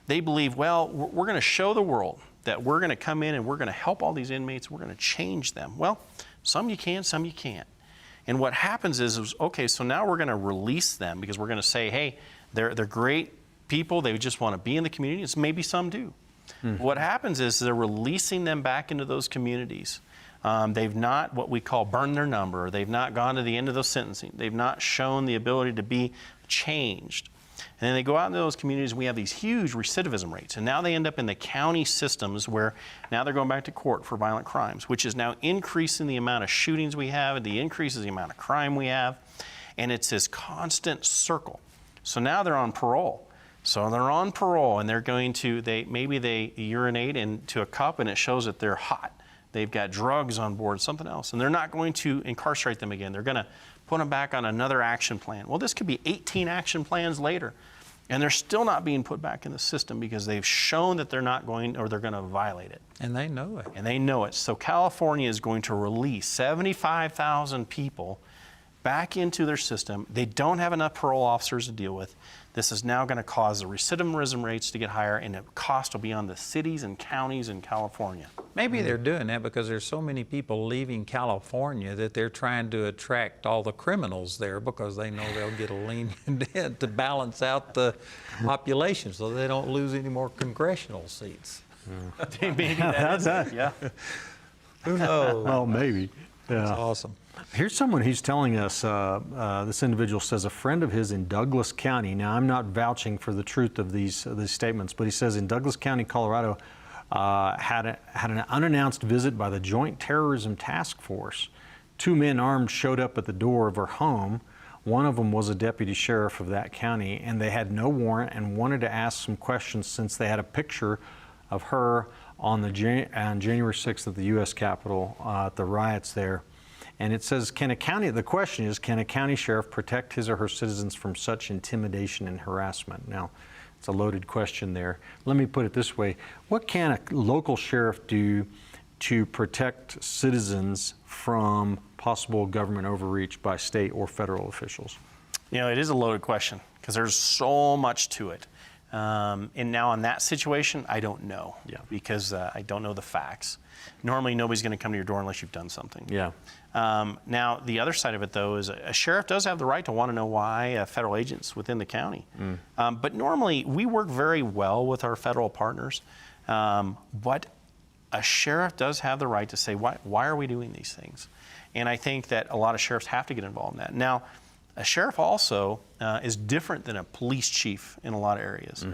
they believe, well, we're going to show the world that we're going to come in and we're going to help all these inmates. We're going to change them. Well, some you can, some you can't. And what happens is, okay, so now we're going to release them because we're going to say, hey, they're great people. They just want to be in the communities. Maybe some do. What happens is they're releasing them back into those communities. They've not what we call burned their number. They've not gone to the end of the sentencing. They've not shown the ability to be changed. And then they go out into those communities, and we have these huge recidivism rates. And now they end up in the county systems where now they're going back to court for violent crimes, which is now increasing the amount of shootings we have, and increases the amount of crime we have. And it's this constant circle. So now they're on parole. So they're on parole, and they're going to, maybe they urinate into a cup and it shows that they're hot. They've got drugs on board, something else. And they're not going to incarcerate them again. They're going to put them back on another action plan. Well, this could be 18 action plans later, and they're still not being put back in the system because they've shown that they're not going, or they're going to violate it. And they know it. And they know it. So California is going to release 75,000 people back into their system. They don't have enough parole officers to deal with. This is now going to cause the recidivism rates to get higher, and the cost will be on the cities and counties in California. Maybe they're doing that because there's so many people leaving California that they're trying to attract all the criminals there because they know they'll get a lenient to balance out the population so they don't lose any more congressional seats. Maybe that's it. Yeah. Who knows? Well, maybe. That's Yeah. awesome. Here's someone who's telling us, this individual says a friend of his in Douglas County, now I'm not vouching for the truth of these statements, but he says in Douglas County, Colorado, had an unannounced visit by the Joint Terrorism Task Force. 2 men armed showed up at the door of her home. One of them was a deputy sheriff of that county, and they had no warrant and wanted to ask some questions since they had a picture of her on January 6th at the U.S. Capitol at the riots there. And it says, the question is, can a county sheriff protect his or her citizens from such intimidation and harassment? Now, it's a loaded question there. Let me put it this way. What can a local sheriff do to protect citizens from possible government overreach by state or federal officials? You know, it is a loaded question because there's so much to it. And now on that situation, I don't know because I don't know the facts. Normally, nobody's going to come to your door unless you've done something. Yeah. Now, the other side of it, though, is a sheriff does have the right to want to know why federal agents within the county. But normally, we work very well with our federal partners. But a sheriff does have the right to say, why are we doing these things? And I think that a lot of sheriffs have to get involved in that. Now, a sheriff also is different than a police chief in a lot of areas.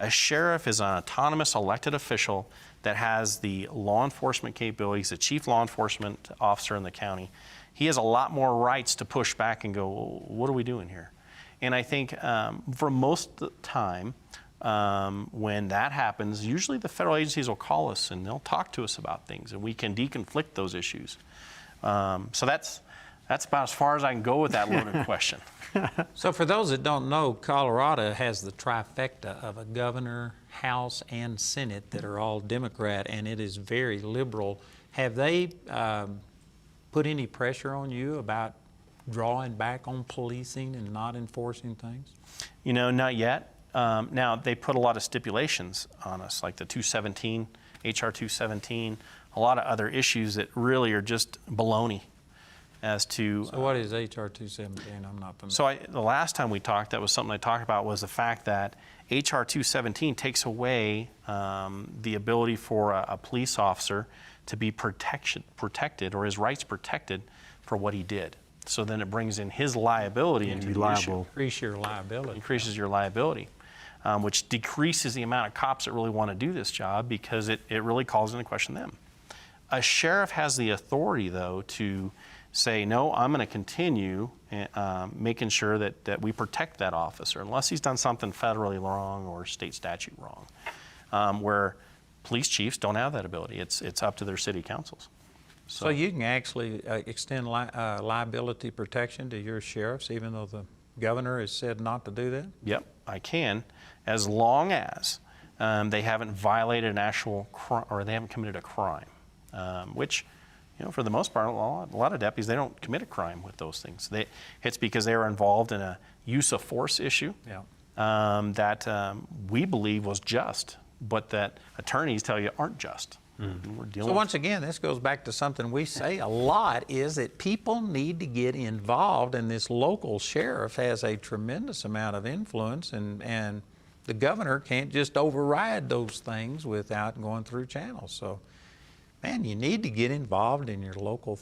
A sheriff is an autonomous elected official that has the law enforcement capabilities, the chief law enforcement officer in the county. He has a lot more rights to push back and go, well, what are we doing here? And I think for most of the time, when that happens, usually the federal agencies will call us and they'll talk to us about things and we can deconflict those issues. So that's about as far as I can go with that loaded question. So for those that don't know, Colorado has the trifecta of a governor, House, and Senate that are all Democrat, and it is very liberal. Have they put any pressure on you about drawing back on policing and not enforcing things? You know, not yet. Now, they put a lot of stipulations on us, like the 217, HR 217, a lot of other issues that really are just baloney. As to so what is HR 217? I'm not familiar. So the last time we talked, that was something I talked about, was the fact that HR 217 takes away the ability for a police officer to be protected or his rights protected for what he did. So then it brings in his liability into the issue. Increase your liability. Increases your liability, which decreases the amount of cops that really want to do this job because it really calls into question them. A sheriff has the authority, though, to say, no, I'm going to continue making sure that we protect that officer unless he's done something federally wrong or state statute wrong, where police chiefs don't have that ability. It's up to their city councils. So you can actually extend liability protection to your sheriffs even though the governor has said not to do that? Yep, I can, as long as they haven't violated an actual crime or they haven't committed a crime, which, you know, for the most part, a lot of deputies, they don't commit a crime with those things. It's because they were involved in a use of force issue that we believe was just, but that attorneys tell you aren't just. So once again, this goes back to something we say a lot, is that people need to get involved, and this local sheriff has a tremendous amount of influence, and the governor can't just override those things without going through channels. So man, you need to get involved in your local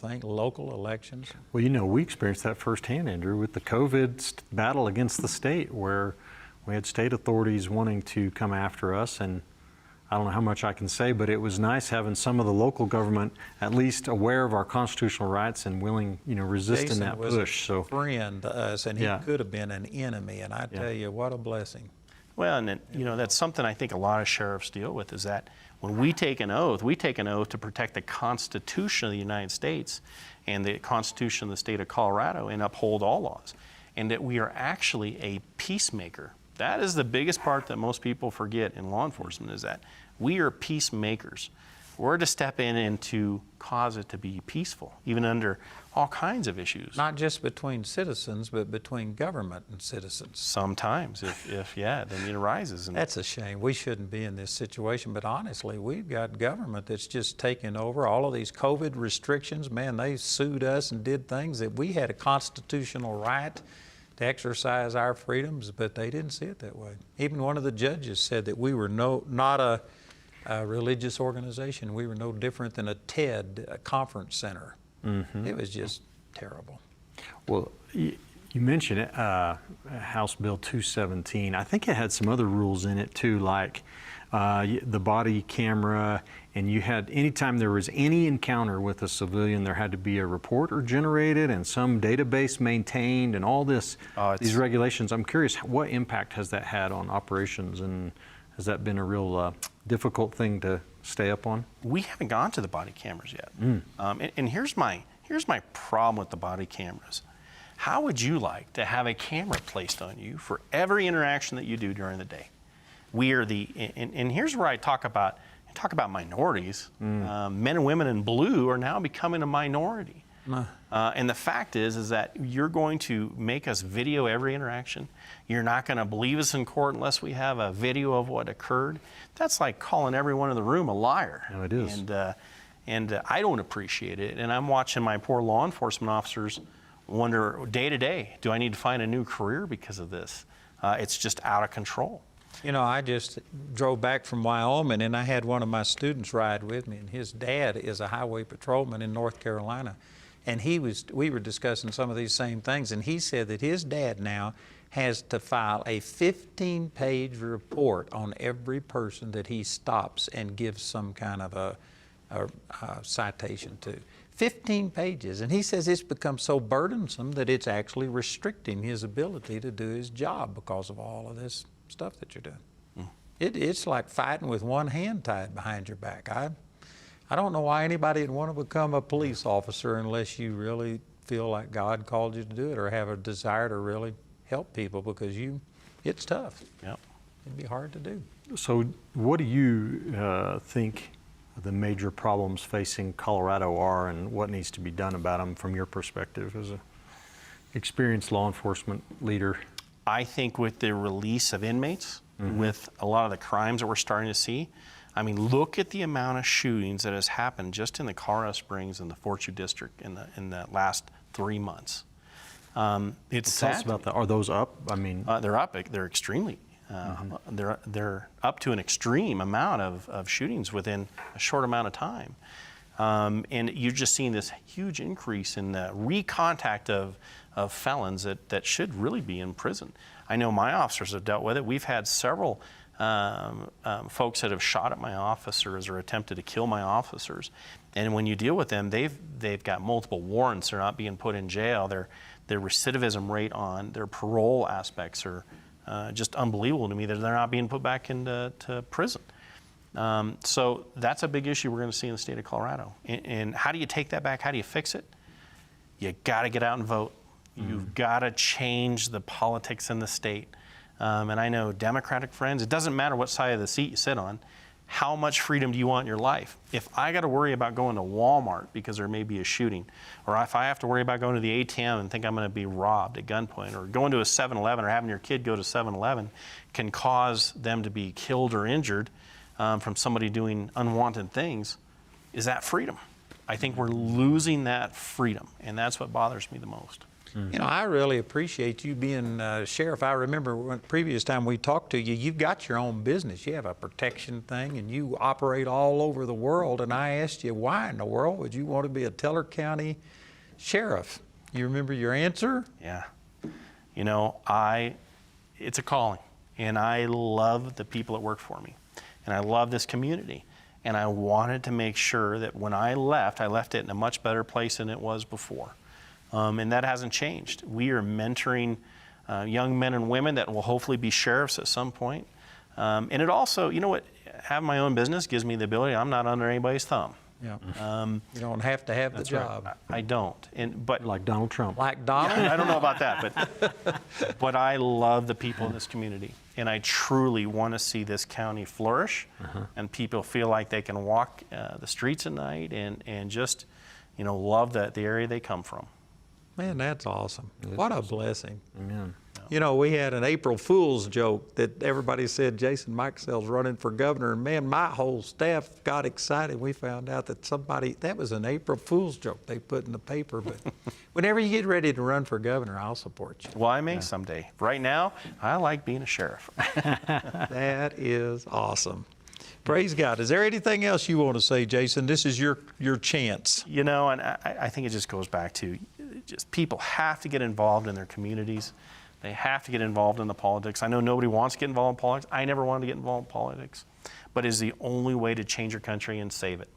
elections. Well, you know, we experienced that firsthand, Andrew, with the COVID battle against the state, where we had state authorities wanting to come after us, and I don't know how much I can say, but it was nice having some of the local government at least aware of our constitutional rights and willing, you know, resisting Jason that was push. a friend to us, and he Yeah. could have been an enemy, and I tell you, what a blessing. Well, and you know, that's something I think a lot of sheriffs deal with, is that when we take an oath to protect the Constitution of the United States and the Constitution of the state of Colorado and uphold all laws, and that we are actually a peacemaker. That is the biggest part that most people forget in law enforcement, is that we are peacemakers. We're to step in and to cause it to be peaceful, even under all kinds of issues. Not just between citizens, but between government and citizens. Sometimes, if the need arises. And That's a shame. We shouldn't be in this situation, but honestly, we've got government that's just taken over. All of these COVID restrictions, man, they sued us and did things that we had a constitutional right to exercise our freedoms, but they didn't see it that way. Even one of the judges said that we were not a religious organization. We were no different than a TED, a conference center. It was just terrible. Well, you mentioned it, House Bill 217. I think it had some other rules in it too, like the body camera, and you had, anytime there was any encounter with a civilian, there had to be a report generated and some database maintained and all this, these regulations. I'm curious, what impact has that had on operations, and has that been a real difficult thing to stay up on? we haven't gone to the body cameras yet. And here's my problem with the body cameras. How would you like to have a camera placed on you for every interaction that you do during the day? We are and here's where I talk about minorities. Men and women in blue are now becoming a minority. And the fact is that you're going to make us video every interaction. You're not going to believe us in court unless we have a video of what occurred. That's like calling everyone in the room a liar. No, it is. And I don't appreciate it. And I'm watching my poor law enforcement officers wonder day to day, do I need to find a new career because of this? It's just out of control. You know, I just drove back from Wyoming, and I had one of my students ride with me, and his dad is a highway patrolman in North Carolina. And we were discussing some of these same things, and he said that his dad now has to file a 15-page report on every person that he stops and gives some kind of a citation to. 15 pages. And he says it's become so burdensome that it's actually restricting his ability to do his job because of all of this stuff that you're doing. It's like fighting with one hand tied behind your back. I don't know why anybody would want to become a police officer unless you really feel like God called you to do it or have a desire to really help people, because it's tough. Yep. It'd be hard to do. So what do you think the major problems facing Colorado are, and what needs to be done about them from your perspective as an experienced law enforcement leader? I think with the release of inmates, with a lot of the crimes that we're starting to see, I mean, look at the amount of shootings that has happened just in the Colorado Springs and the Fortune District in the last 3 months. It's sad. Tell us about that. Are those up? I mean, they're up. They're extremely. They're up to an extreme amount of shootings within a short amount of time. And you're just seeing this huge increase in the recontact of felons that should really be in prison. I know my officers have dealt with it. We've had several folks that have shot at my officers or attempted to kill my officers. And when you deal with them, they've got multiple warrants. They're not being put in jail. Their recidivism rate on their parole aspects are just unbelievable to me, that they're not being put back into prison. So that's a big issue we're going to see in the state of Colorado. And how do you take that back? How do you fix it? You got to get out and vote. You've got to change the politics in the state. And I know Democratic friends, it doesn't matter what side of the seat you sit on. How much freedom do you want in your life? If I got to worry about going to Walmart because there may be a shooting, or if I have to worry about going to the ATM and think I'm going to be robbed at gunpoint, or going to a 7-Eleven or having your kid go to 7-Eleven can cause them to be killed or injured from somebody doing unwanted things, is that freedom? I think we're losing that freedom, and that's what bothers me the most. You know, I really appreciate you being sheriff. I remember when previous time we talked to you, you've got your own business. You have a protection thing and you operate all over the world. And I asked you, why in the world would you want to be a Teller County sheriff? You remember your answer? Yeah. You know, it's a calling, and I love the people that work for me, and I love this community. And I wanted to make sure that when I left it in a much better place than it was before. And that hasn't changed. We are mentoring young men and women that will hopefully be sheriffs at some point. And it also, you know what, having my own business gives me the ability, I'm not under anybody's thumb. Yeah. You don't have to have the job. Right. I don't. But Like Donald Trump. Like Donald? I don't know about that, but I love the people in this community. And I truly want to see this county flourish, and people feel like they can walk the streets at night and just, you know, love the area they come from. Man, that's awesome. What a blessing. Amen. You know, we had an April Fool's joke that everybody said Jason Mikesell's running for governor, and man, my whole staff got excited. We found out that that was an April Fool's joke they put in the paper. But whenever you get ready to run for governor, I'll support you. Well, I may someday. Right now, I like being a sheriff. That is awesome. Praise God. Is there anything else you want to say, Jason? This is your chance. You know, and I think it just goes back to just people have to get involved in their communities. They have to get involved in the politics. I know nobody wants to get involved in politics. I never wanted to get involved in politics. But it's the only way to change your country and save it.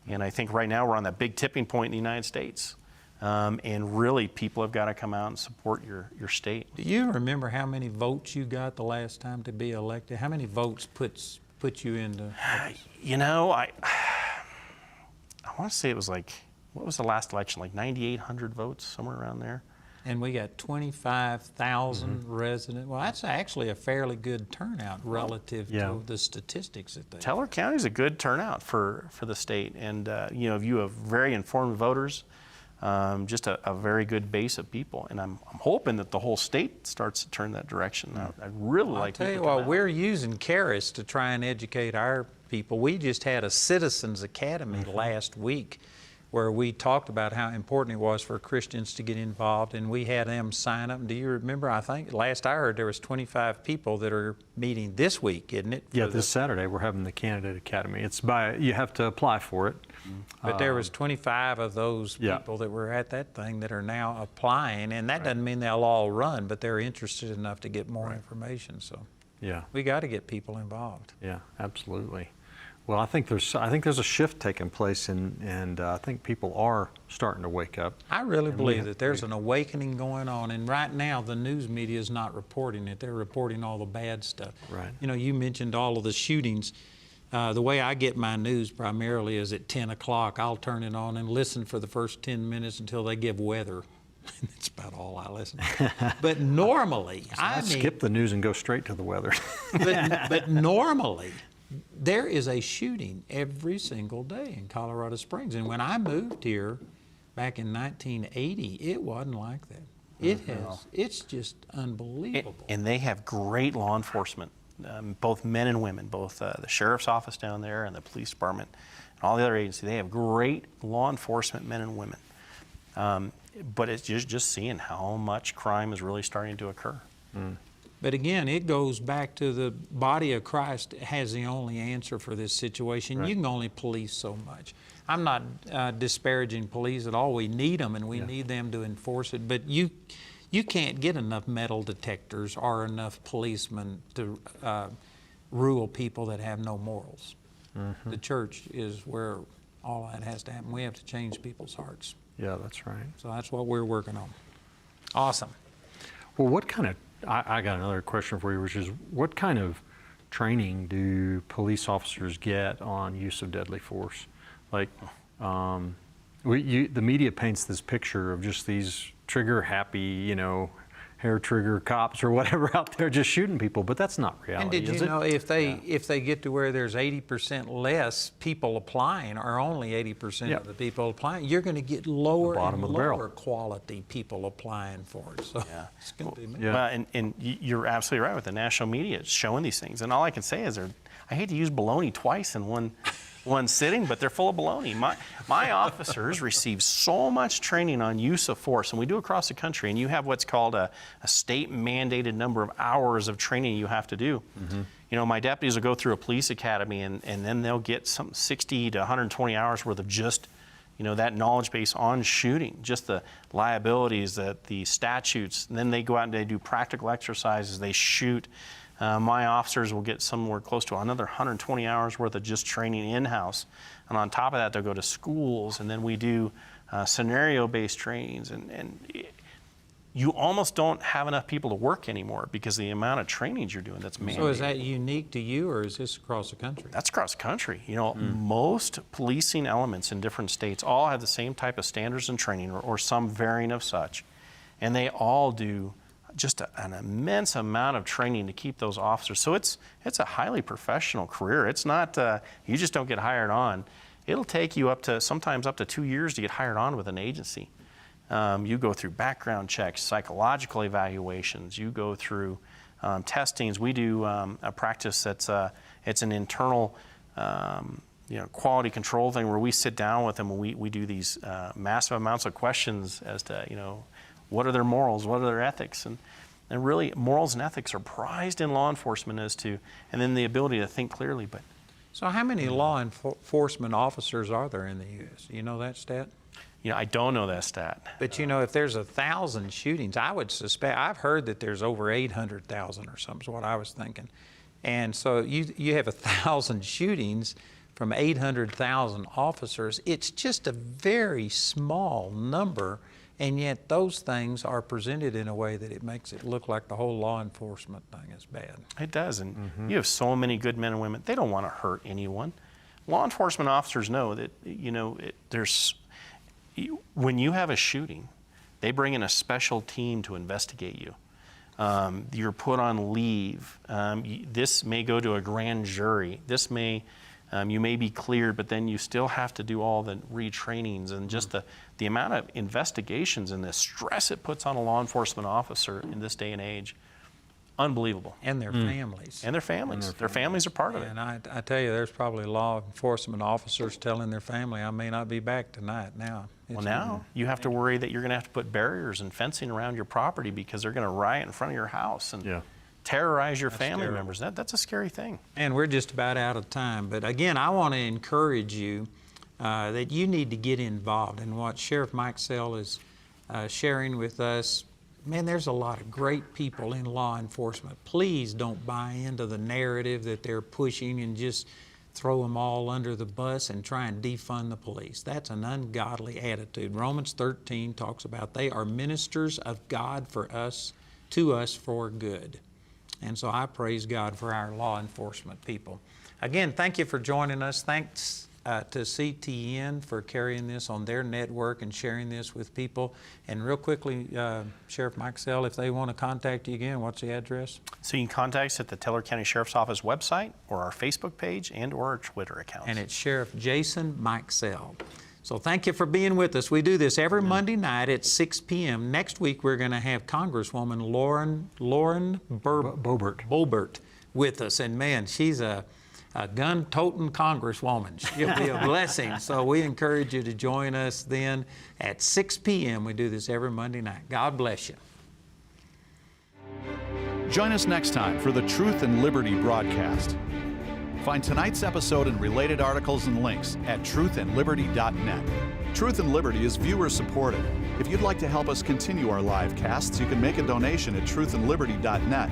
And I think right now we're on that big tipping point in the United States. And really, people have got to come out and support your state. Do you remember how many votes you got the last time to be elected? How many votes put you into office? You know, I want to say it was like, what was the last election? Like 9,800 votes, somewhere around there. And we got 25,000 residents. Well, that's actually a fairly good turnout relative to the statistics that they Teller County is a good turnout for the state. And, you know, you have very informed voters, just a very good base of people. And I'm hoping that the whole state starts to turn that direction. I'd really like to. I'll tell you what, we're using Harris to try and educate our people. We just had a Citizens Academy last week where we talked about how important it was for Christians to get involved, and we had them sign up. Do you remember, I think, last I heard, there was 25 people that are meeting this week, isn't it? Yeah, this Saturday we're having the Candidate Academy. It's you have to apply for it. But there was 25 of those people that were at that thing that are now applying, and that doesn't mean they'll all run, but they're interested enough to get more information. So we got to get people involved. Yeah, absolutely. Well, I think there's a shift taking place, and I think people are starting to wake up. I really believe that there's an awakening going on, and right now the news media is not reporting it. They're reporting all the bad stuff. Right. You know, you mentioned all of the shootings. The way I get my news primarily is at 10 o'clock. I'll turn it on and listen for the first 10 minutes until they give weather. That's about all I listen to. But normally, I skip the news and go straight to the weather. but normally, there is a shooting every single day in Colorado Springs. And when I moved here back in 1980, it wasn't like that. It's just unbelievable. And they have great law enforcement, both men and women, both the sheriff's office down there and the police department and all the other agencies. They have great law enforcement men and women. But it's just seeing how much crime is really starting to occur. But again, it goes back to the body of Christ has the only answer for this situation. Right. You can only police so much. I'm not disparaging police at all. We need them, and we need them to enforce it. But you can't get enough metal detectors or enough policemen to rule people that have no morals. The church is where all that has to happen. We have to change people's hearts. Yeah, that's right. So that's what we're working on. Awesome. Well, what kind of I got another question for you, which is what kind of training do police officers get on use of deadly force? Like, the media paints this picture of just these trigger-happy, you know, hair trigger cops or whatever out there just shooting people, but that's not reality. And did you know if they get to where there's 80% less people applying, or only 80% of the people applying, you're going to get lower and lower quality people applying for it. So it's going to be Well, and you're absolutely right with the national media. It's showing these things, and all I can say is I hate to use baloney twice in one one sitting, but they're full of baloney. My officers receive so much training on use of force, and we do across the country, and you have what's called a state-mandated number of hours of training you have to do. You know, my deputies will go through a police academy, and then they'll get some 60 to 120 hours worth of just, you know, that knowledge base on shooting, just the liabilities, the statutes, and then they go out and they do practical exercises, they shoot. My officers will get somewhere close to another 120 hours worth of just training in-house. And on top of that, they'll go to schools, and then we do scenario-based trainings. And you almost don't have enough people to work anymore because of the amount of trainings you're doing that's mandated. So is that unique to you, or is this across the country? That's across the country. You know, most policing elements in different states all have the same type of standards and training, or some varying of such. And they all do just an immense amount of training to keep those officers. So it's a highly professional career. It's not, you just don't get hired on. It'll take you sometimes up to 2 years to get hired on with an agency. You go through background checks, psychological evaluations, you go through testings. We do a practice that's it's an internal quality control thing where we sit down with them and we do these massive amounts of questions as to, you know, what are their morals, what are their ethics, and really morals and ethics are prized in law enforcement and then the ability to think clearly. But so how many law enforcement officers are there in the U.S.? You know that stat? You know, I don't know that stat. But you know, if there's 1,000 shootings, I would suspect, I've heard that there's over 800,000 or something is what I was thinking. And so you have 1,000 shootings from 800,000 officers. It's just a very small number, and yet those things are presented in a way that it makes it look like the whole law enforcement thing is bad. It does, and you have so many good men and women. They don't want to hurt anyone. Law enforcement officers know that, you know, when you have a shooting, they bring in a special team to investigate you. You're put on leave. This may go to a grand jury. This may, you may be cleared, but then you still have to do all the retrainings and just the amount of investigations and the stress it puts on a law enforcement officer in this day and age. Unbelievable. And their families. And their families. Their families are part of it. And I tell you, there's probably law enforcement officers telling their family, I may not be back tonight now. Well, now you have to worry that you're going to have to put barriers and fencing around your property because they're going to riot in front of your house and terrorize your family members. That's a scary thing. And we're just about out of time. But again, I want to encourage you that you need to get involved in what Sheriff Mikesell is sharing with us. Man, there's a lot of great people in law enforcement. Please don't buy into the narrative that they're pushing and just throw them all under the bus and try and defund the police. That's an ungodly attitude. Romans 13 talks about they are ministers of God to us for good. And so I praise God for our law enforcement people. Again, thank you for joining us. Thanks to CTN for carrying this on their network and sharing this with people. And real quickly, Sheriff Mikesell, if they want to contact you again, what's the address? So you can contact us at the Teller County Sheriff's Office website or our Facebook page and or our Twitter account. And it's Sheriff Jason Mikesell. So thank you for being with us. We do this every Monday night at 6 p.m. Next week, we're going to have Congresswoman Lauren Boebert with us. And man, she's a gun-toting congresswoman. She'll be a blessing. So we encourage you to join us then at 6 p.m. We do this every Monday night. God bless you. Join us next time for the Truth and Liberty broadcast. Find tonight's episode and related articles and links at truthandliberty.net. Truth and Liberty is viewer-supported. If you'd like to help us continue our live casts, you can make a donation at truthandliberty.net.